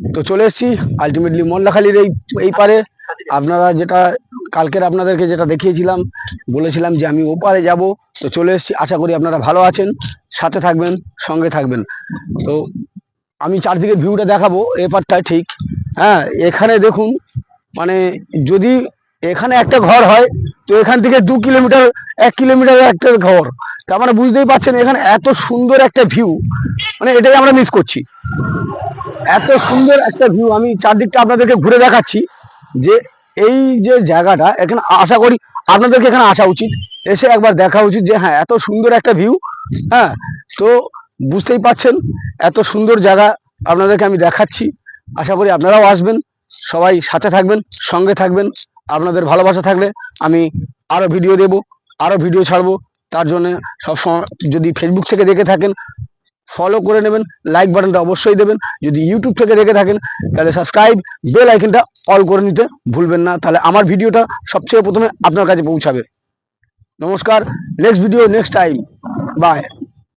তো চলে এসেছি আলটিমেটলি মোল্লাখালীর এই পারে। আপনারা যেটা কালকের আপনাদেরকে যেটা দেখিয়েছিলাম, বলেছিলাম যে আমি ওপারে যাব। তো চলে এসেছি, আশা করি আপনারা ভালো আছেন, সাথে থাকবেন, সঙ্গে থাকবেন। তো আমি চারদিকে ভিউটা দেখাবো, এপারটায় ঠিক। হ্যাঁ, এখানে দেখুন, মানে যদি এখানে একটা ঘর হয়, তো এখান থেকে 2 কিলোমিটার 1 কিলোমিটার একটা ঘর। তার মানে বুঝতেই পারছেন এখানে এত সুন্দর একটা ভিউ, মানে এটাই আমরা মিস করছি। এত সুন্দর একটা ভিউ, আমি চারদিকটা আপনাদেরকে ঘুরে দেখাচ্ছি। যে এই যে জায়গাটা, এখানে আশা করি আপনাদেরকে এখানে আসা উচিত, এসে একবার দেখা উচিত যে হ্যাঁ এত সুন্দর একটা ভিউ। হ্যাঁ, তো বুঝতেই পাচ্ছেন এত সুন্দর জায়গা আপনাদেরকে আমি দেখাচ্ছি। আশা করি আপনারাও আসবেন, সবাই সাথে থাকবেন, সঙ্গে থাকবেন। আপনাদের ভালোবাসা থাকলে আমি আরও ভিডিও দেব, আরও ভিডিও ছাড়বো। তার জন্য সবসময় যদি ফেসবুক থেকে দেখে থাকেন, ফলো করে নেবেন, লাইক বাটনটা অবশ্যই দেবেন। যদি ইউটিউব থেকে দেখে থাকেন, তাহলে সাবস্ক্রাইব, বেল আইকনটা অল করে নিতে ভুলবেন না, তাহলে আমার ভিডিওটা সবচেয়ে প্রথমে আপনার কাছে পৌঁছাবে। নমস্কার, next video next time, by.